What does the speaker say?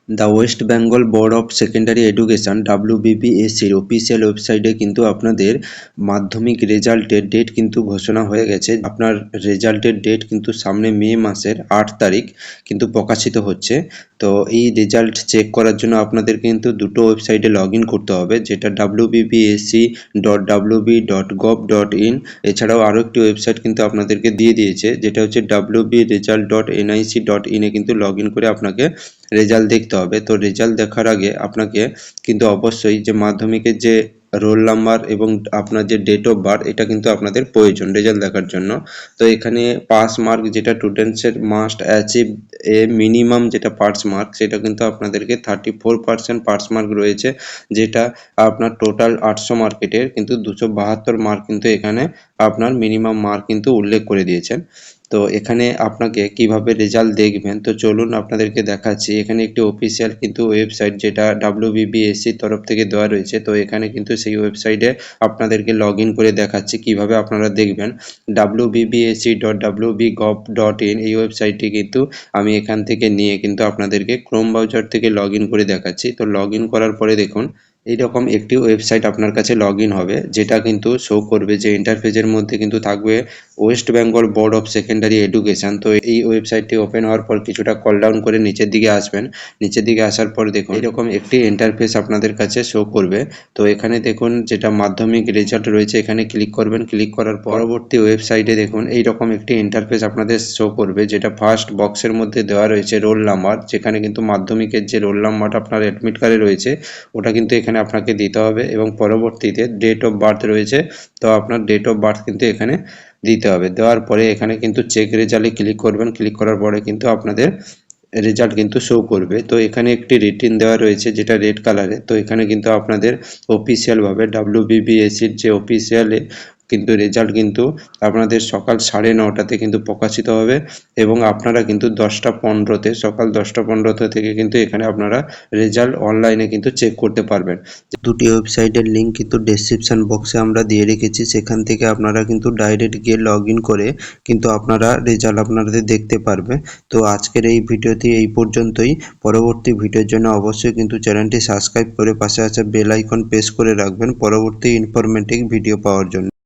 The West Bengal board of secondary education WBBSCর official ওয়েবসাইটে কিন্তু আপনাদের মাধ্যমিক রেজাল্টের ডেট কিন্তু ঘোষণা হয়ে গেছে। আপনার রেজাল্টের ডেট কিন্তু সামনে মে মাসের 8 তারিখ কিন্তু প্রকাশিত হচ্ছে। তো এই রেজাল্ট চেক করার জন্য আপনাদের কিন্তু দুটো ওয়েবসাইটে লগ ইন করতে হবে, যেটা wbbsc.wb.gov.in। এছাড়াও আরও একটি ওয়েবসাইট কিন্তু আপনাদেরকে দিয়ে দিয়েছে, যেটা হচ্ছে wbresult.nic.in এ কিন্তু লগ ইন করে আপনাকে রেজাল্ট দেখতে হবে। তো রেজাল্ট দেখার আগে আপনাকে কিন্তু অবশ্যই যে মাধ্যমিকের যে রোল নাম্বার এবং আপনার যে ডেট অফ বার্থ, এটা কিন্তু আপনাদের প্রয়োজন রেজাল্ট দেখার জন্য। তো এখানে পাস মার্ক যেটা স্টুডেন্টসের মাস্ট অ্যাচিভ এ মিনিমাম যেটা পাস মার্ক, সেটা কিন্তু আপনাদেরকে 34% পাস মার্ক রয়েছে, যেটা আপনার টোটাল 800 মার্কেটের কিন্তু 272 মার্ক কিন্তু এখানে আপনার মিনিমাম মার্ক কিন্তু উল্লেখ করে দিয়েছেন। তো এখানে আপনাকে কিভাবে রেজাল্ট দেখবেন, তো চলুন আপনাদেরকে দেখাচ্ছি। এখানে একটি অফিসিয়াল কিন্তু ওয়েবসাইট, যেটা WBBSCর তরফ থেকে দেওয়া রয়েছে। তো এখানে কিন্তু সেই ওয়েবসাইটে আপনাদেরকে লগ ইন করে দেখাচ্ছি কিভাবে আপনারা দেখবেন। wbbsc.wb.gov.in এই ওয়েবসাইটটি কিন্তু আমি এখান থেকে নিয়ে কিন্তু আপনাদেরকে ক্রোম ব্রাউজার থেকে লগ ইন করে দেখাচ্ছি। তো লগ ইন করার পরে দেখুন এইরকম একটি ওয়েবসাইট আপনার কাছে লগ ইন হবে, যেটা কিন্তু শো করবে যে ইন্টারফেসের মধ্যে কিন্তু থাকবে West Bengal board of secondary education. তো এই ওয়েবসাইটটি ওপেন হওয়ার পর কিছুটা কল ডাউন করে নিচের দিকে আসবেন। নিচের দিকে আসার পর দেখুন এরকম একটি ইন্টারফেস আপনাদের কাছে শো করবে। তো এখানে দেখুন যেটা মাধ্যমিক রেজাল্ট রয়েছে, এখানে ক্লিক করবেন। ক্লিক করার পরবর্তী ওয়েবসাইটে দেখুন এইরকম একটি ইন্টারফেস আপনাদের শো করবে, যেটা ফার্স্ট বক্সের মধ্যে দেওয়া রয়েছে রোল নাম্বার, যেখানে কিন্তু মাধ্যমিকের যে রোল নাম্বারটা আপনার অ্যাডমিট কার্ডে রয়েছে ওটা কিন্তু এখানে আপনাকে দিতে হবে, এবং পরবর্তীতে ডেট অফ বার্থ রয়েছে। তো আপনার ডেট অফ বার্থ কিন্তু এখানে দিতে হবে। দেওয়ার পরে এখানে কিন্তু চেক রেজাল্টে ক্লিক করবেন। ক্লিক করার পরে কিন্তু আপনাদের রেজাল্ট কিন্তু শো করবে। তো এখানে একটি রিটিন দেওয়া রয়েছে, যেটা রেড কালারে। তো এখানে কিন্তু আপনাদের অফিসিয়ালভাবে WBBSCর যে অফিসিয়ালে কিন্তু রেজাল্ট কিন্তু আপনাদের সকাল 9:30তে কিন্তু প্রকাশিত হবে, এবং আপনারা কিন্তু 10টা 15তে সকাল 10টা 15 থেকে কিন্তু এখানে আপনারা রেজাল্ট অনলাইনে কিন্তু চেক করতে পারবেন। দুটি ওয়েবসাইটের লিঙ্ক কিন্তু ডেসক্রিপশন বক্সে আমরা দিয়ে রেখেছি, সেখান থেকে আপনারা কিন্তু ডাইরেক্ট গিয়ে লগ ইন করে কিন্তু আপনারা রেজাল্ট আপনাদের দেখতে পারবে। তো আজকের এই ভিডিওটি এই পর্যন্তই। পরবর্তী ভিডিওর জন্য অবশ্যই কিন্তু চ্যানেলটি সাবস্ক্রাইব করে পাশে আসা বেল আইকন প্রেস করে রাখবেন পরবর্তী ইনফরমেটিভ ভিডিও পাওয়ার জন্য।